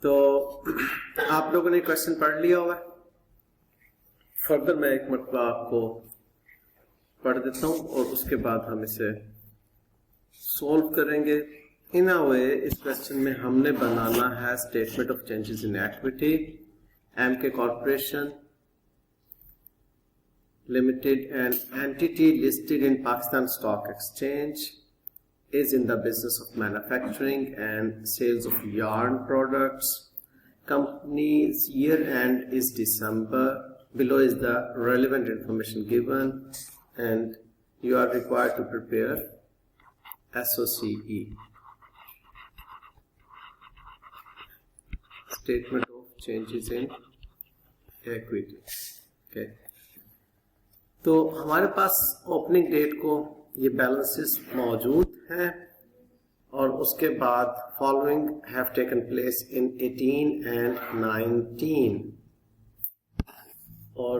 तो आप लोगों ने क्वेश्चन पढ़ लिया होगा। फर्दर मैं एक मरतबा आपको पढ़ देता हूं और उसके बाद हम इसे सॉल्व करेंगे। इन अ वे इस क्वेश्चन में हमने बनाना है statement of changes in equity. MK corporation limited, an entity listed in Pakistan Stock Exchange, is in the business of manufacturing and sales of yarn products. Company's year end is December. Below is the relevant information given, and you are required to prepare SOCE, Statement of Changes in Equity. Okay. तो हमारे पास opening date को ये balances मौजूद हैं और उसके बाद following have taken place in 18 and 19 और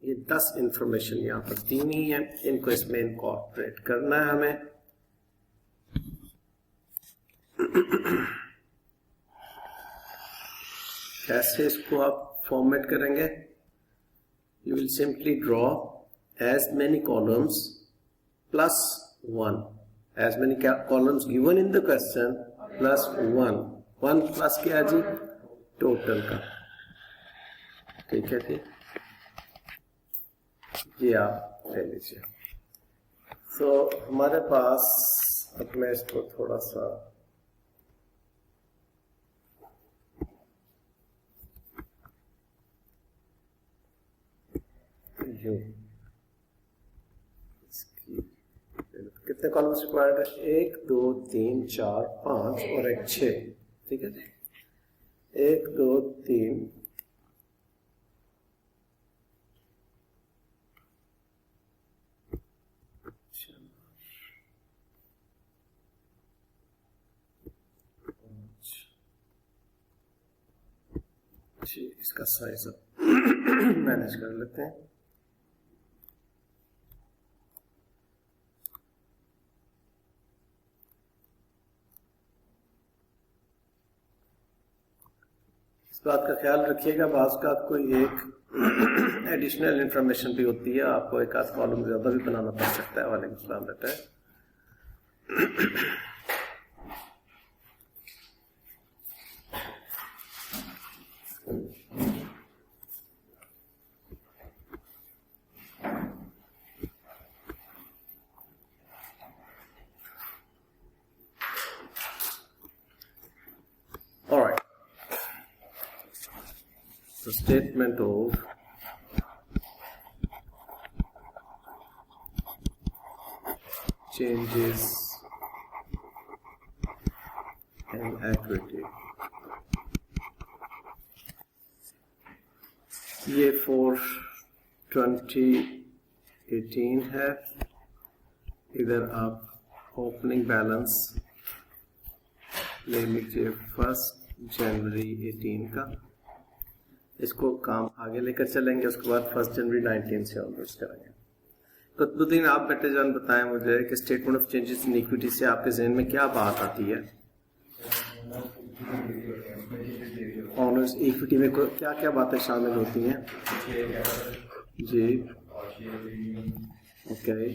ये 10 इंफॉर्मेशन यहाँ पर दी हुई है। इनको इसमें इनकॉर्पोरेट करना है हमें। कैसे इसको आप फॉर्मेट करेंगे? You will simply draw as many columns plus 1, as many columns given in the question plus 1 plus क्या जी? टोटल का। ठीक है जी, ये आप ले लीजिए। तो हमारे पास, अब मैं इसको थोड़ा सा कितने कॉलम्स रिक्वायर्ड है? 1 2 3 4 5 और एक 6। ठीक है जी, 1 2 3 इसका साइज मैनेज कर लेते हैं। बात का ख्याल रखिएगा, बात का कोई एक एडिशनल इंफॉर्मेशन भी होती है, आपको एक आध कॉलम ज्यादा भी बनाना पड़ सकता है। वालेकुम सलाम बेटा। Alright, the statement of changes in equity, ये for 2018 है। इधर आप ओपनिंग बैलेंस ले लीजिए 1 जनवरी 18 का। इसको काम आगे लेकर चलेंगे, उसके बाद 1 जनवरी 19 से ऑनवर्ड्स करेंगे। कुतुबुद्दीन, आप बेटे जान बताएं मुझे कि statement of changes in equity से आपके जहन में क्या बात आती है? ऑनर्स इक्विटी में क्या क्या बातें शामिल होती हैं जी? ओके,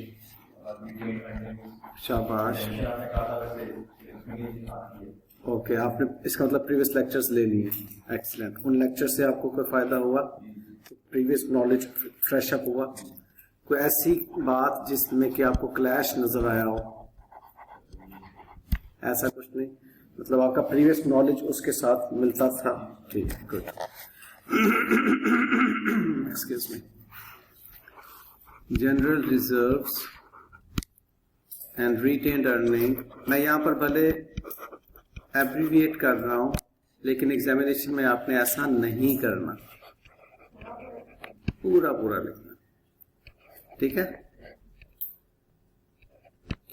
शाबाश। ओके, आपने इसका मतलब प्रीवियस लेक्चर्स ले लिए। एक्सीलेंट। उन लेक्चर से आपको कोई फायदा हुआ? प्रीवियस नॉलेज फ्रेश अप हुआ? कोई ऐसी बात जिसमें कि आपको क्लैश नजर आया हो? ऐसा कुछ नहीं, मतलब आपका प्रीवियस नॉलेज उसके साथ मिलता था। ठीक है, good. Excuse me. General reserves and retained earning, मैं यहाँ पर भले एब्रीविएट कर रहा हूं, लेकिन एग्जामिनेशन में आपने ऐसा नहीं करना, पूरा पूरा लिखना। ठीक है?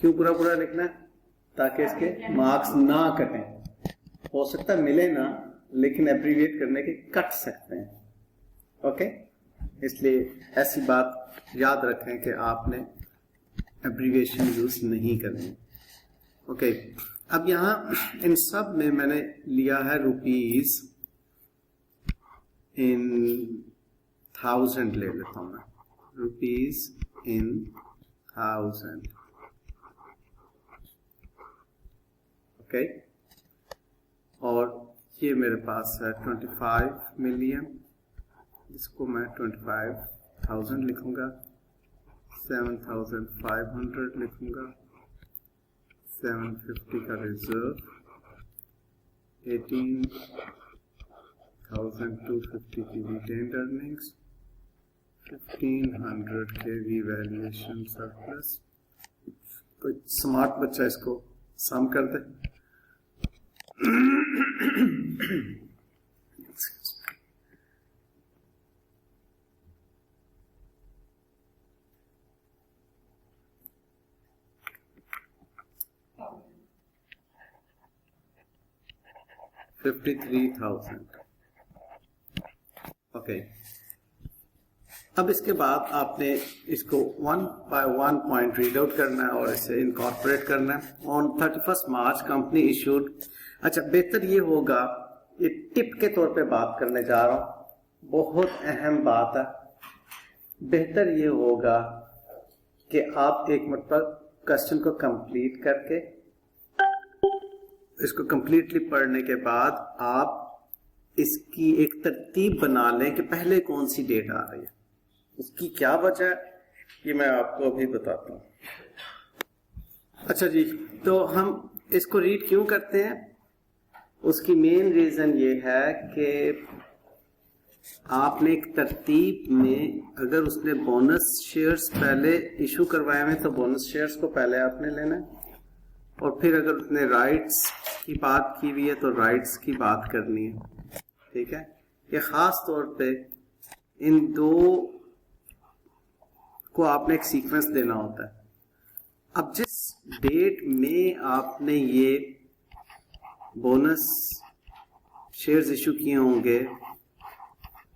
क्यों पूरा पूरा लिखना है? ताकि इसके मार्क्स ना कटें। हो सकता है मिले ना, लेकिन एब्रीविएट करने के कट सकते हैं। ओके, इसलिए ऐसी बात याद रखें कि आपने एब्रीविएशन यूज नहीं करनी। ओके, अब यहाँ इन सब में मैंने लिया है रुपीज इन 1000 ले लेता हूं मैं, रुपीज इन 1000, ओके। और ये मेरे पास है 25 मिलियन, इसको मैं 25,000 लिखूंगा, 7,500 लिखूंगा, 750 का रिजर्व, 18,250 की रिटेन्ड अर्निंग्स, 1500 के रीवैल्यूएशन सरप्लस। कोई स्मार्ट बच्चा इसको सम कर दे। 53,000, ओके। अब इसके बाद आपने इसको 1 बाय 1 पॉइंट रीड आउट करना है और इसे इनकॉर्पोरेट करना है। ऑन 31 मार्च कंपनी इशूड, अच्छा बेहतर ये होगा, ये टिप के तौर पे बात करने जा रहा हूं, बहुत अहम बात है। बेहतर ये होगा कि आप एक मतलब क्वेश्चन को कंप्लीट करके, इसको कंप्लीटली पढ़ने के बाद आप इसकी एक तरतीब बना लें कि पहले कौन सी डेट आ रही है, उसकी क्या वजह है, ये मैं आपको अभी बताता हूं। अच्छा जी, तो हम इसको रीड क्यों करते हैं? उसकी मेन रीजन ये है कि आपने एक तरतीब में, अगर उसने बोनस शेयर्स पहले इशू करवाए हैं तो बोनस शेयर्स को पहले आपने लेना है, और फिर अगर उसने राइट्स की बात की हुई है तो राइट्स की बात करनी है, ठीक है। ये खास तौर पे इन दो को आपने एक सीक्वेंस देना होता है। अब जिस डेट में आपने ये बोनस शेयर्स इशू किए होंगे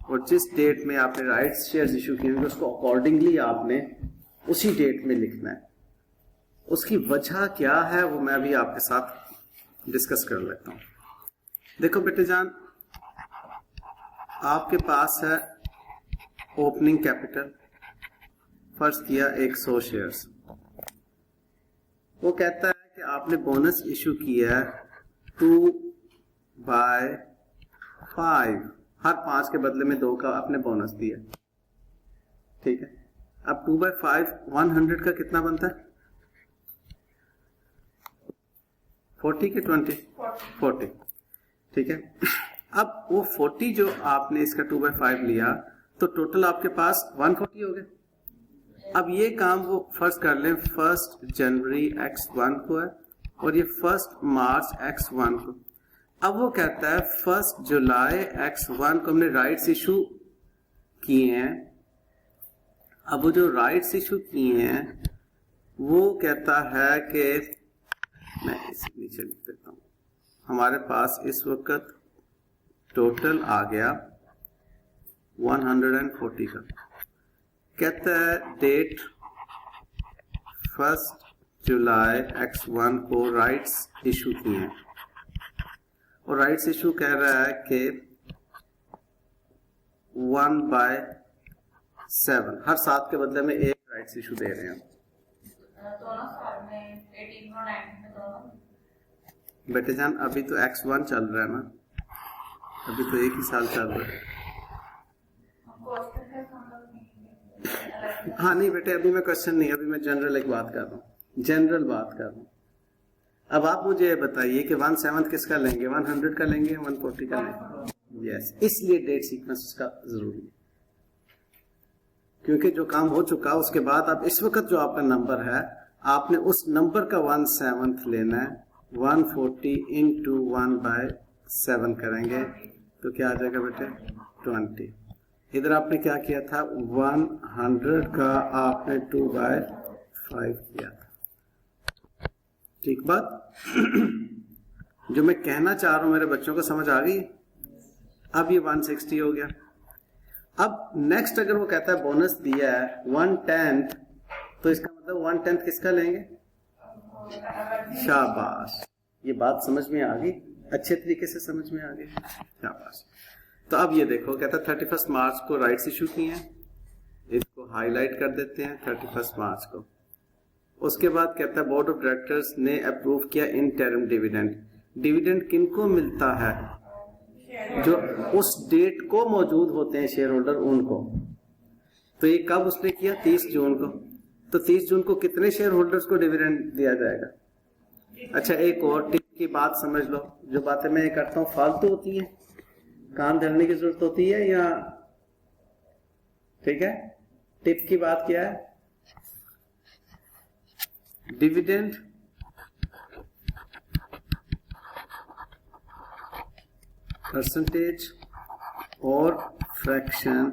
और जिस डेट में आपने राइट्स शेयर्स इशू किए होंगे, उसको अकॉर्डिंगली आपने उसी डेट में लिखना है। उसकी वजह क्या है वो मैं भी आपके साथ डिस्कस कर लेता हूं। देखो बेटे जान, आपके पास है ओपनिंग कैपिटल, फर्ज किया 100 शेयर्स। वो कहता है कि आपने बोनस इशू किया है 2/5, हर 5 के बदले में 2 का आपने बोनस दिया, ठीक है। अब 2/5 100 का कितना बनता है? 40 के 20? 40, ठीक है। अब वो 40 जो आपने इसका 2/5 लिया तो टोटल आपके पास 140 हो गए। अब ये काम वो फर्स्ट कर लें 1 जनवरी x1 को है और ये 1 मार्च x1 को। अब वो कहता है 1 जुलाई x1 को हमने राइट्स इशू किए हैं। अब वो जो राइट्स इशू किए हैं वो कहता है कि, मैं इसे नीचे लिख देता हूं, हमारे पास इस वक्त टोटल आ गया 140 का। कहता है डेट 1 जुलाई x1 को राइट्स इशू किए हैं और राइट्स इशू कह रहा है कि 1/7, हर 7 के बदले में 1 राइट्स इशू दे रहे हैं। बेटे जान अभी तो x1 चल रहा है ना, अभी तो 1 ही साल चल रहा है। हाँ नहीं बेटे, अभी मैं क्वेश्चन नहीं, अभी मैं जनरल एक बात कर रहा हूँ, जनरल बात कर रहा हूँ। अब आप मुझे बताइए कि 1/7 किसका लेंगे, 100 का लेंगे, 140 का लेंगे? यस, इसलिए डेट सीक्वेंस उसका जरूरी है, क्योंकि जो काम हो चुका उसके बाद अब इस वक्त जो आपका नंबर है, आपने उस नंबर का 1/7 लेना है। 140 इंटू 1/7 करेंगे तो क्या आ जाएगा बेटे? 20। इधर आपने क्या किया था? 100 का आपने 2/5 किया था, ठीक बात। जो मैं कहना चाह रहा हूं मेरे बच्चों को समझ आ गई? अब ये 160 हो गया। अब नेक्स्ट अगर वो कहता है बोनस दिया है 1/10, तो इसका मतलब 1/10 किसका लेंगे? शाबाश, ये बात समझ में आ गई, अच्छे तरीके से समझ में आ गई, शाबाश। तो अब ये देखो, कहता है 31 मार्च को राइट्स इशू किए हैं, इसको हाईलाइट कर देते हैं 31 मार्च को। उसके बाद कहता है बोर्ड ऑफ डायरेक्टर्स ने अप्रूव किया इंटरिम डिविडेंड। डिविडेंड किनको मिलता है? जो उस डेट को मौजूद होते हैं शेयर होल्डर, उनको। तो ये कब उसने किया? 30 जून को। तो 30 जून को कितने शेयर होल्डर्स को डिविडेंड दिया जाएगा? अच्छा, एक और टिप की बात समझ लो, जो बातें मैं करता हूँ फालतू होती हैं, कान धरने की जरूरत होती है या ठीक है? टिप की बात क्या है? डिविडेंड परसेंटेज और fraction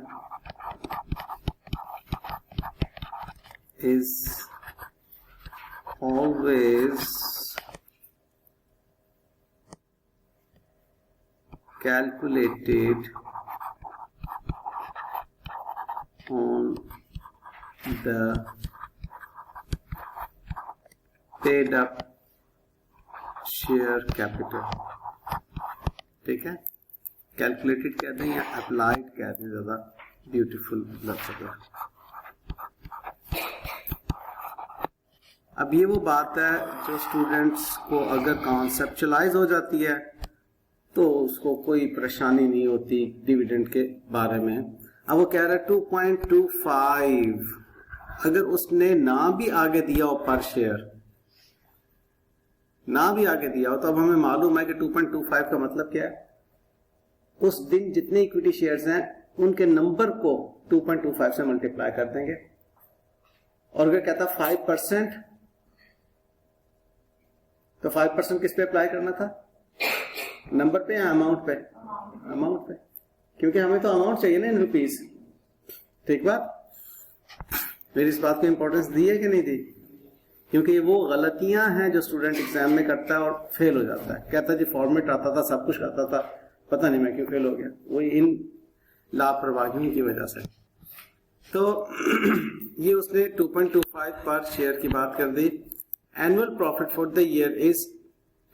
is always calculated on the paid up share capital। ठीक है, कैलकुलेटेड कहते हैं या अप्लाइड कहते हैं, ज्यादा ब्यूटीफुल लफ्ज़ है। अब ये वो बात है जो स्टूडेंट्स को अगर कॉन्सेप्चुलाइज हो जाती है तो उसको कोई परेशानी नहीं होती डिविडेंड के बारे में। अब वो कह रहा है 2.25, अगर उसने ना भी आगे दिया हो पर शेयर, ना भी आगे दिया हो, तो अब हमें मालूम है कि 2.25 का मतलब क्या है? उस दिन जितने इक्विटी शेयर्स हैं उनके नंबर को 2.25 से मल्टीप्लाई कर देंगे। और अगर कहता 5%, तो 5% किस पे अप्लाई करना था? नंबर पे या अमाउंट पे? अमाउंट पे, क्योंकि हमें तो अमाउंट चाहिए ना इन रुपीस। ठीक बात? मेरी इस बात को इंपॉर्टेंस दी है कि नहीं दी? क्योंकि ये वो गलतियां हैं जो स्टूडेंट एग्जाम में करता है और फेल हो जाता है। कहता है जी फॉर्मेट आता था, सब कुछ आता था, पता नहीं मैं क्यों फेल हो गया। वो इन लापरवाहियों की वजह से। तो ये उसने 2.25 पर शेयर की बात कर दी। Annual profit for the year is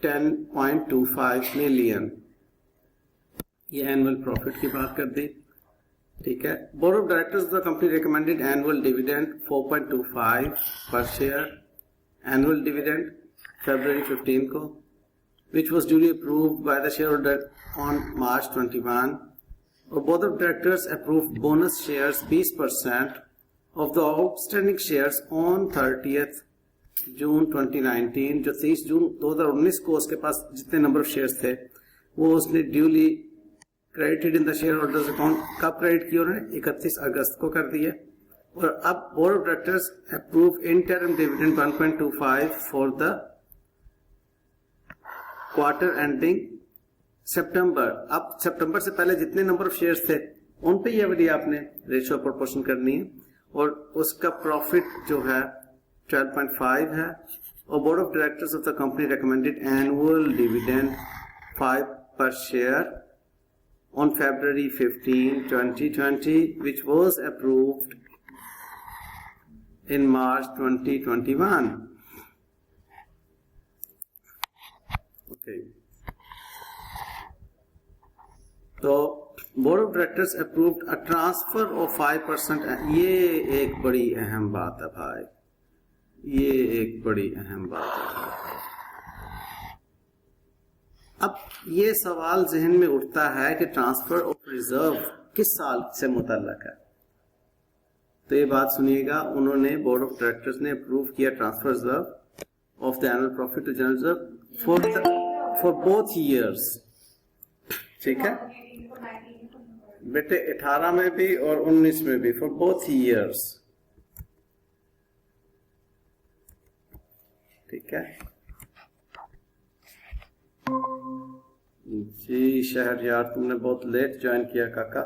10.25 million, ये एनुअल प्रॉफिट की बात कर दी। ठीक है, board of directors of the company recommended annual dividend 4.25 per share, annual dividend February 15 को, which was duly approved by the shareholder on March 21. और board of directors approved bonus shares 20% of the outstanding shares on 30th June 2019। जो 30 जून 2019 को उसके पास जितने number of shares थे वो उसने duly credited in the share holders account. कब credit किया उन्होंने? 31 अगस्त को कर दिए। और अब board of directors approve interim dividend 1.25 for the quarter ending September. अब सितंबर से पहले जितने नंबर ऑफ शेयर्स थे उन पे ये वाली आपने रेशियो प्रोपोर्शन करनी है। और उसका प्रॉफिट जो है 12.5 है। और board of directors of the company recommended annual dividend 5 पर share on February 15, 2020, which was approved in March 2021. Okay. तो board of directors approved a transfer of 5%। ये एक बड़ी अहम बात है भाई, ये एक बड़ी अहम बात है। अब ये सवाल जहन में उठता है कि ट्रांसफर ऑफ रिजर्व किस साल से मुतल्लक है। तो ये बात सुनिएगा, उन्होंने बोर्ड ऑफ डायरेक्टर्स ने अप्रूव किया transfer reserve of the annual profit to general reserve for both years. ठीक है बेटे, 18 में भी और 19 में भी, फॉर बोथ ईयर्स। ठीक है जी। शहरयार, तुमने बहुत लेट ज्वाइन किया काका।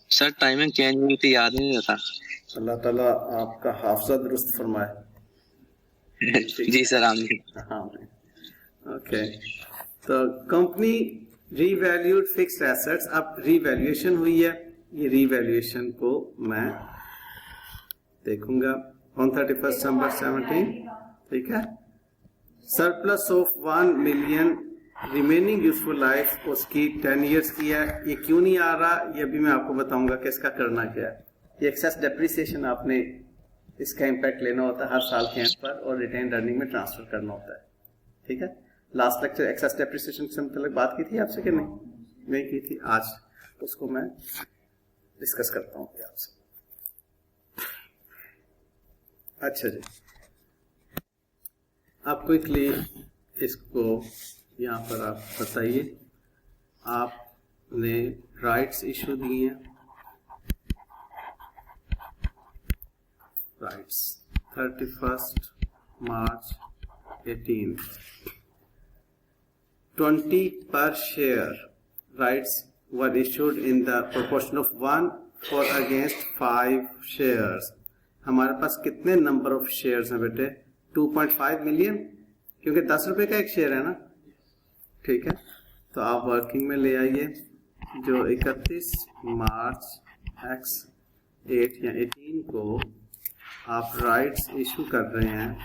सर टाइमिंग चेंज हुई थी, याद नहीं रहता। अल्लाह ताला आपका हाफजा दुरुस्त फरमाए। जी सर, आमीन। हाँ ओके। तो कंपनी रीवैल्यूड फिक्स्ड एसेट्स, अब रीवैल्यूएशन हुई है। ये रीवैल्यूएशन को मैं देखूंगा ऑन 31 दिसंबर 17। ठीक है, surplus of 1 million remaining useful life उसकी 10 इयर्स की है। ये क्यों नहीं आ रहा ये भी मैं आपको बताऊंगा कि इसका करना क्या है। ये एक्सेस डेप्रिसिएशन आपने इसका इम्पैक्ट लेना होता है हर साल के एंड पर और रिटेन अर्निंग में ट्रांसफर करना होता है। ठीक है, लास्ट लेक्चर एक्सेस डेप्रिसिएशन से मतलब बात की थी आपसे कि नहीं की थी। आज उसको मैं डिस्कस करता हूँ आपसे। अच्छा जी, आप क्विकली इसको यहाँ पर आप बताइए। आपने राइट्स इशू दिए हैं, rights 31 March 18, 20 per share rights were issued in the proportion of 1 for against 5 shares। हमारे पास कितने नंबर ऑफ शेयर्स हैं बेटे? 2.5 मिलियन, क्योंकि 10 रुपए का एक शेयर है ना। ठीक है, तो आप वर्किंग में ले आइए जो 31 मार्च X8 या 18 को आप राइट्स इशू कर रहे हैं।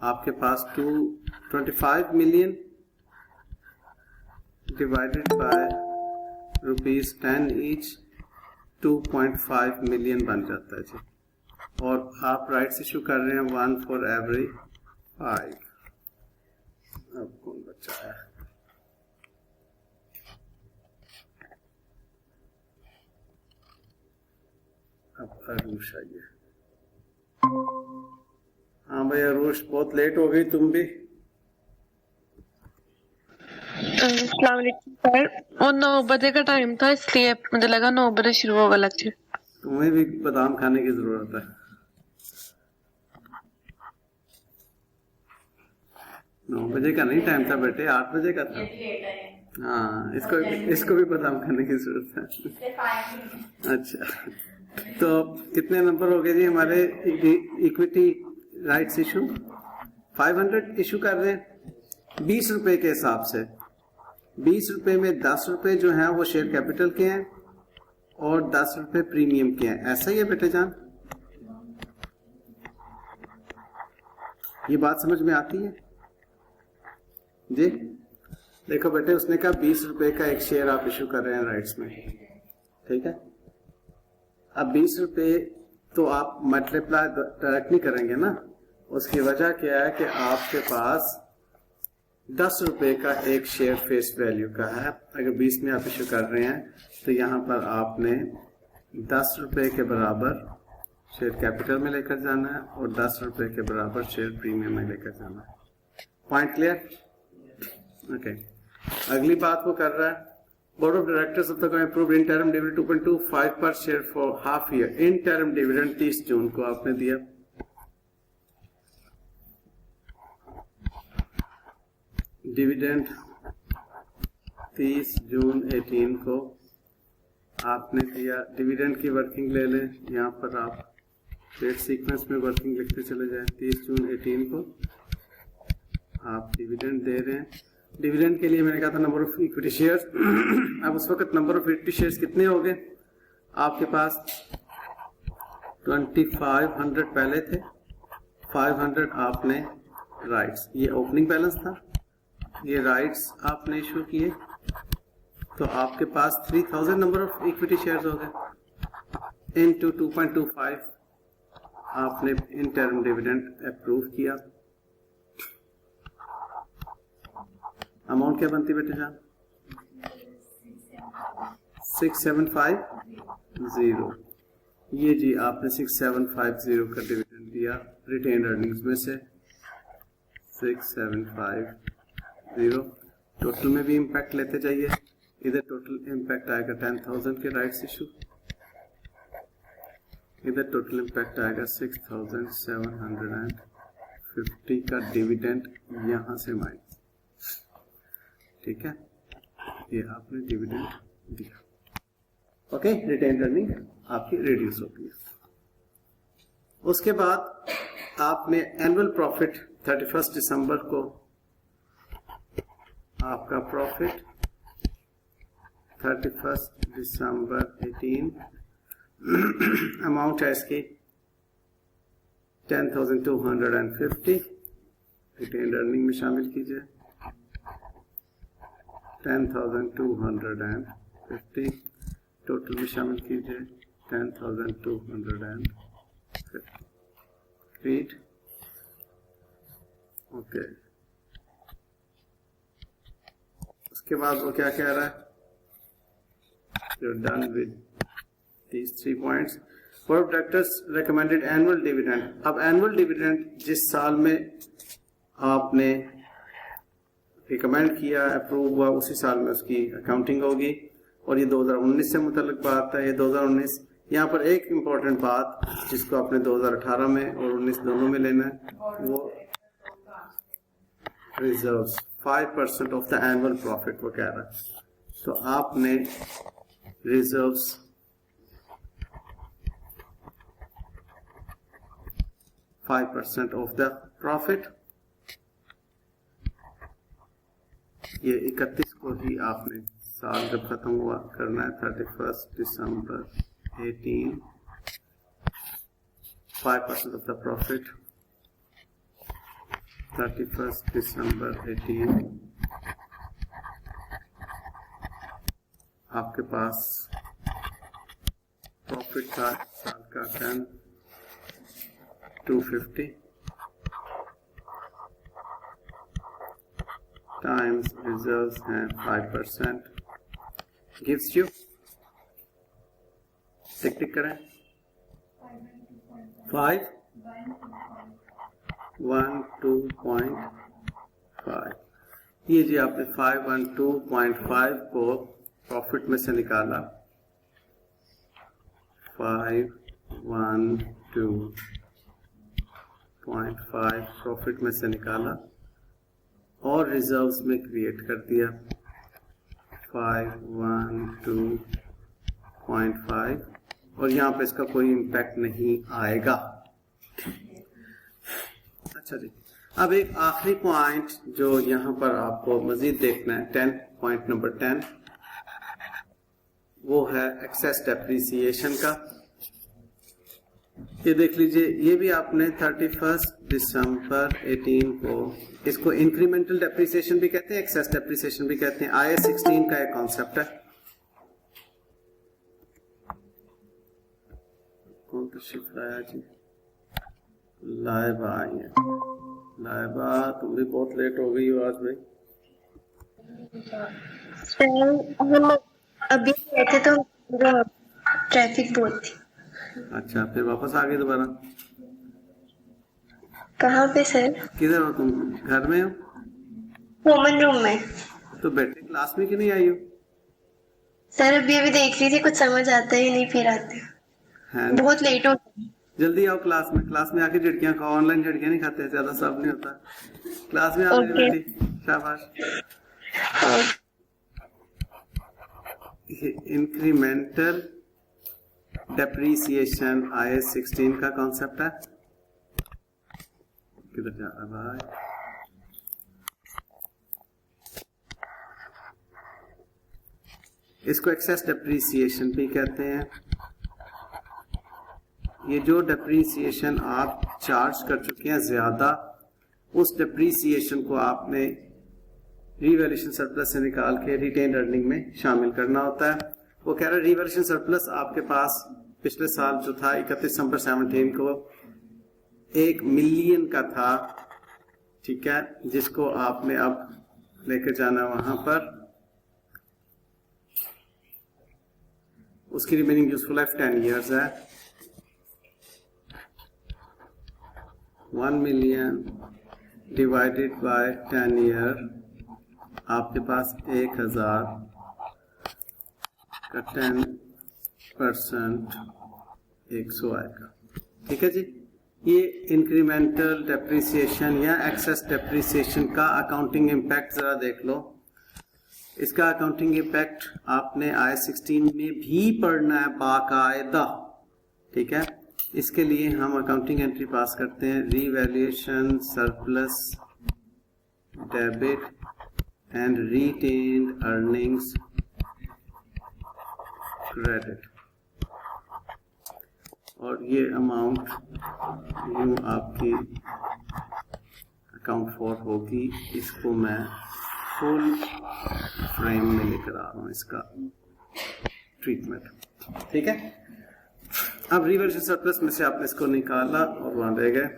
आपके पास 225 million divided by ₹10 each 2.5 million बन जाता है जी। और आप राइट्स इशू कर रहे हैं 1 for every 5। अब कौन बचा है? अब अरूष आइए। हाँ भाई अरूष, बहुत लेट हो गई तुम भी। अस्सलाम वालेकुम सर, और 9 बजे का टाइम था इसलिए मुझे लगा 9 बजे शुरू होगा लेक्चर। तुम्हें भी बादाम खाने की जरूरत है। 9 बजे का नहीं टाइम था बेटे, 8 बजे का था। हाँ, इसको भी बादाम खाने की जरूरत है। अच्छा, तो कितने नंबर हो गए जी हमारे इक्विटी राइट्स इशू? 500 इशू कर रहे हैं 20 रुपए के हिसाब से। 20 रुपए में 10 रुपए जो हैं वो शेयर कैपिटल के हैं और 10 रुपए प्रीमियम के हैं। ऐसा ही है बेटे जान, ये बात समझ में आती है जी? देखो बेटे, उसने कहा 20 रुपए का एक शेयर आप इशू कर रहे हैं राइट्स में। ठीक है, अब 20 रुपए तो आप मल्टीप्लाई डायरेक्ट नहीं करेंगे ना। उसकी वजह क्या है कि आपके पास 10 रुपए का एक शेयर फेस वैल्यू का है। अगर 20 में आप इशू कर रहे हैं तो यहाँ पर आपने 10 रुपए के बराबर शेयर कैपिटल में लेकर जाना है और 10 रुपए के बराबर शेयर प्रीमियम में लेकर जाना है। Point clear? ओके, अगली बात वो कर रहा है। Board of directors of the company approved interim dividend 2.25 पर share for half year. Interim dividend 30 जून को आपने दिया। डिविडेंड 30 जून 18 को आपने दिया। डिविडेंड की वर्किंग ले लें, यहाँ पर आप डेट सीक्वेंस में वर्किंग लिखते चले जाएं। 30 जून 18 को आप डिविडेंड दे रहे हैं। डिविडेंड के लिए मैंने कहा था नंबर ऑफ इक्विटी शेयर्स। अब उस वक्त नंबर ऑफ इक्विटी शेयर्स कितने हो गए आपके पास? 2500 पहले थे, 500 आपने राइट्स, ये ओपनिंग बैलेंस था, ये राइट्स आपने इशू किए, तो आपके पास 3000 नंबर ऑफ इक्विटी शेयर्स हो गए। इनटू 2.25 आपने इंटरिम डिविडेंड अप्रूव किया। अमाउंट क्या बनती बेटे जान? 6750। ये जी आपने 6750 का डिविडेंड दिया रिटेन अर्निंग्स में से। 6750 टोटल में भी इम्पैक्ट लेते जाइए। इधर टोटल इम्पैक्ट आएगा 10,000 के राइट्स इशू, इधर टोटल इम्पैक्ट आएगा 6750 का डिविडेंड यहां से माइनस। ठीक है, ये आपने डिविडेंड दिया। ओके, रिटेन अर्निंग आपकी रिड्यूस होती है। उसके बाद आपने एनुअल प्रॉफिट 31 दिसंबर को आपका प्रॉफिट 31 दिसंबर 18 अमाउंट है इसकी 10,250 रिटेन्ड अर्निंग में शामिल कीजिए। 10,250 टोटल में शामिल कीजिए। 10,250 रीड ओके। उसके बाद वो क्या कह रहा है? You're done with these 3 points. Board of Directors recommended annual dividend. अब annual dividend जिस साल में आपने रिकमेंड किया, अप्रूव हुआ, उसी साल में उसकी अकाउंटिंग होगी। और ये 2019 से मुतल्लिक बात है। ये 2019, यहाँ पर एक इम्पोर्टेंट बात जिसको आपने 2018 में और 19 दोनों में लेना है, वो reserves 5% of the annual profit वो कह रहा है। तो आपने रिजर्व्स 5% ऑफ द प्रॉफिट, ये 31 को ही आपने साल जब खत्म हुआ करना है, 31 दिसंबर 18, 5% ऑफ द प्रॉफिट 31 दिसंबर 18। आपके पास प्रॉफिट था साल का 10,250 टाइम्स रिजर्व्स हैं 5%, गिव्स यू, टिक करें, 512.5। ये जी आपने 512.5 को प्रॉफिट में से निकाला, 512.5 प्रॉफिट में से निकाला और रिजर्व्स में क्रिएट कर दिया 512.5, और यहाँ पे इसका कोई इम्पैक्ट नहीं आएगा। अच्छा जी, अब एक आखिरी पॉइंट जो यहाँ पर आपको मजीद देखना है, 10 नंबर 10, वो है एक्सेस डेप्रिसिएशन का। ये देख लीजिए, ये भी आपने 31 दिसंबर 18 को, इसको इंक्रीमेंटल डेप्रिसिएशन भी कहते हैं, एक्सेस डेप्रिसिएशन भी कहते हैं। IAS 16 का एक कॉन्सेप्ट है। कौन तशरीफ लाया जी? लाइबा आई है। लाइबा, तुम भी बहुत लेट हो गई हो आज भाई। हम अभी गए थे तो ट्रैफिक बहुत थी। अच्छा, फिर वापस आ गए दोबारा? कहाँ पे सर? किधर हो तुम? घर में हो? कॉमन रूम में। तो बैठे क्लास में क्यों नहीं आई हो? सर अभी देख ली थी, कुछ समझ आता ही नहीं, फिर आते हैं? बहुत लेट हो गई। जल्दी आओ क्लास में। क्लास में आके झटकियां खाओ, ऑनलाइन झटकियां नहीं खाते, ज्यादा सब नहीं होता। क्लास में आओ बेटी, शाबाश। इंक्रीमेंटल डेप्रिसिएशन IAS 16 का कॉन्सेप्ट है। किधर जा रहा भाई? इसको एक्सेस डेप्रिसिएशन भी कहते हैं। ये जो डेप्रिसिएशन आप चार्ज कर चुके हैं ज्यादा, उस डेप्रिसिएशन को आपने रिवैल्यूएशन सरप्लस से निकाल के रिटेन्ड अर्निंग में शामिल करना होता है। वो कह रहा है रिवैल्यूएशन सरप्लस आपके पास पिछले साल जो था 31 दिसंबर 17 को 1 मिलियन का था, ठीक है, जिसको आपने अब लेकर जाना वहां पर। उसकी रिमेनिंग यूजफुल लाइफ 10 इयर्स है। 1 मिलियन डिवाइडेड बाय 10 ईयर, आपके पास 1000 का 10% 100 आएगा। ठीक है जी। ये इंक्रीमेंटल डेप्रिसिएशन या एक्सेस डेप्रिसिएशन का अकाउंटिंग इम्पैक्ट जरा देख लो। इसका अकाउंटिंग इम्पैक्ट आपने IAS 16 में भी पढ़ना है बाकायदा, ठीक है। इसके लिए हम अकाउंटिंग एंट्री पास करते हैं, revaluation surplus debit and retained earnings credit. और ये अमाउंट यूँ आपकी अकाउंट फॉर होगी। इसको मैं फुल फ्रेम में लेकर आ रहा हूँ इसका ट्रीटमेंट, ठीक है। अब रिवर्शन सरप्लस में से आपने इसको निकाला और वहां रह गए।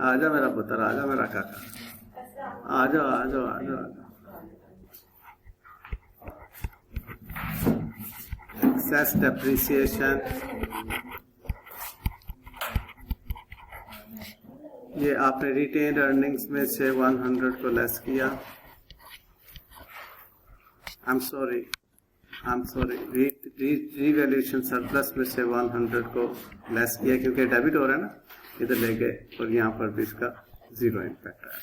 आजा मेरा पुत्र, आजा मेरा काका, आजा आजा आजा आजा। एक्सेस डेप्रिसिएशन, ये आपने रिटेन्ड अर्निंग्स में से 100 को लेस किया। I am sorry revaluation surplus में से 100 को लेस किया क्योंकि डेबिट हो रहा है ना, इधर ले गए और यहाँ पर भी इसका 0 इम्पैक्ट आया।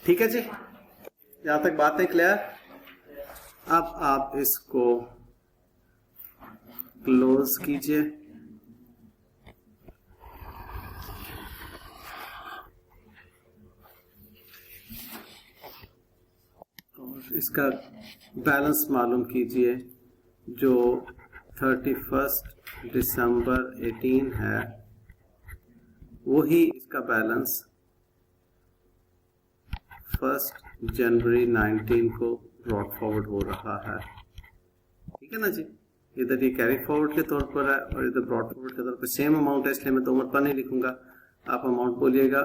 ठीक है जी, यहां तक बातें क्लियर। अब आप इसको क्लोज कीजिए। और इसका बैलेंस मालूम कीजिए जो 31 दिसंबर 18 है, वही इसका बैलेंस 1 जनवरी 19 को ब्रॉड फॉरवर्ड हो रहा है। ठीक है ना जी, इधर ये कैरी फॉरवर्ड के तौर पर है और इधर ब्रॉड फॉरवर्ड के तौर पर सेम अमाउंट है, इसलिए मैं तो ऊपर नहीं लिखूंगा, आप अमाउंट बोलिएगा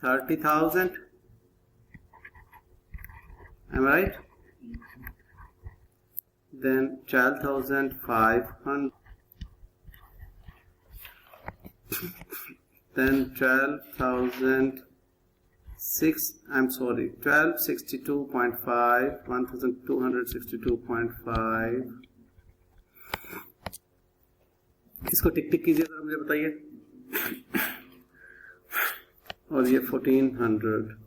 30,000। Am I right? Then 12,500. Then 1262.5, 1262.5। इसको टिक टिक कीजिए जरा, मुझे बताइए। और ये 1400।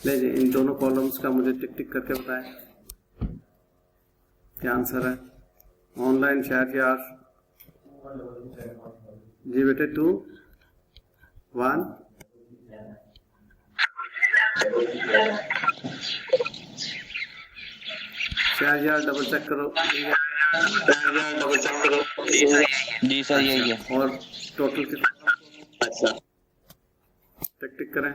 ले जी, इन दोनों कॉलम्स का मुझे टिक टिक करके बताएं क्या आंसर है। ऑनलाइन चैट यार जी बेटे, 2 1 चैट यार डबल चेक करो। जी सर यही है। और टोटल कितना? अच्छा टिक टिक करें।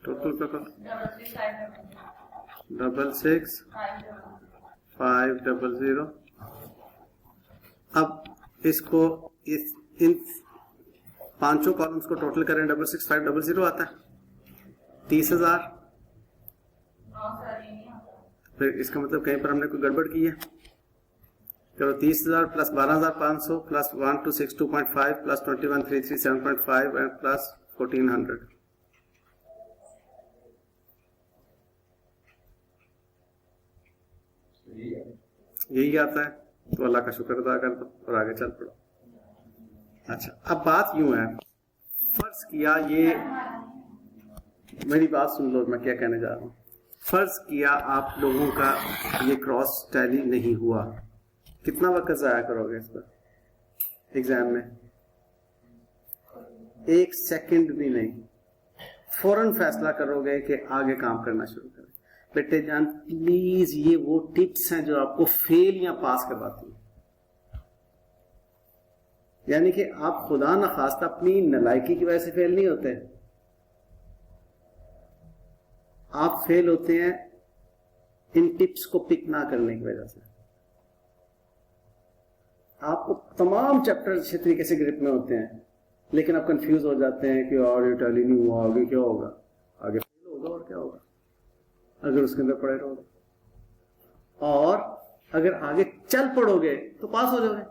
टोटल 66,500। अब इसको इन पांचों कॉलम्स को टोटल करें, 66,500 आता है 30,000। फिर इसका मतलब कहीं पर हमने कोई गड़बड़ की है। चलो 30,000 plus 12,500 plus 1262.5 plus 21,337.5 and plus 1,400। यही आता है तो अल्लाह का शुक्र अदा कर दो और आगे चल पड़ो। अच्छा, अब बात यूं है, फर्ज किया, ये मेरी बात सुन लो, मैं क्या कहने जा रहा हूं। फर्ज किया आप लोगों का ये क्रॉस टैली नहीं हुआ, कितना वक्त जाया करोगे इस पर एग्जाम में? 1 सेकंड भी नहीं, फौरन फैसला करोगे कि आगे काम करना शुरू करें। बेटे जान प्लीज, ये वो टिप्स हैं जो आपको फेल या पास करवाती हैं। यानी कि आप खुदा न खास्ता अपनी नालायकी की वजह से फेल नहीं होते, आप फेल होते हैं इन टिप्स को पिक ना करने की वजह से। आपको तमाम चैप्टर अच्छे तरीके से ग्रिप में होते हैं, लेकिन आप कंफ्यूज हो जाते हैं कि और ये टैली नहीं हुआ, आगे क्या होगा, आगे फेल होगा और क्या होगा अगर उसके अंदर पड़े रहोगे। और अगर आगे चल पड़ोगे तो पास हो जाओगे।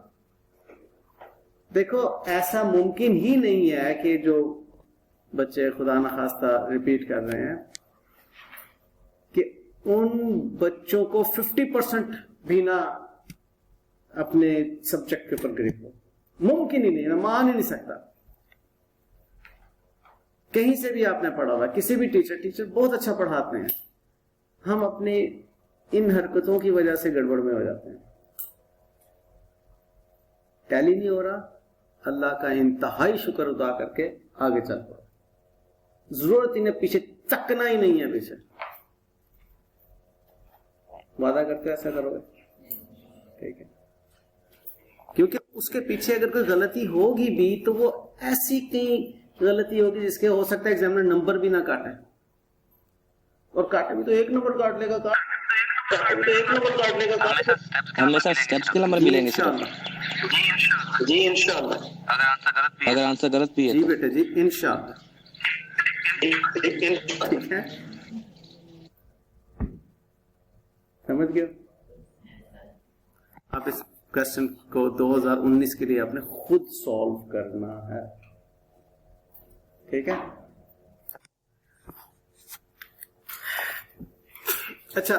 देखो, ऐसा मुमकिन ही नहीं है कि जो बच्चे खुदा न खास्ता रिपीट कर रहे हैं कि उन बच्चों को 50% भी ना अपने सब्जेक्ट के ऊपर ग्रिप हो। मुमकिन ही नहीं, मैं मान ही नहीं सकता। कहीं से भी आपने पढ़ा हुआ, किसी भी टीचर बहुत अच्छा पढ़ाते हैं, हम अपनी इन हरकतों की वजह से गड़बड़ में हो जाते हैं। टैली नहीं हो रहा, अल्लाह का इंतहाई शुक्र अदा करके आगे चल पड़ो। जरूरत इन्हें पीछे तकना ही नहीं है। पीछे वादा करते हो ऐसा करोगे, ठीक है? क्योंकि उसके पीछे अगर कोई गलती होगी भी तो वो ऐसी कहीं गलती होगी जिसके हो सकता है एग्जामिनर नंबर भी ना काटे, और काटे भी तो एक नंबर काट लेगा, हमेशा स्टेप्स के नंबर मिलेंगे जी इंशाअल्लाह। अगर आंसर गलत भी है जी तो। बेटे जी इंशाअल्लाह, ठीक है, समझ गए? आप इस क्वेश्चन को 2019 के लिए आपने खुद सॉल्व करना है, ठीक है? अच्छा,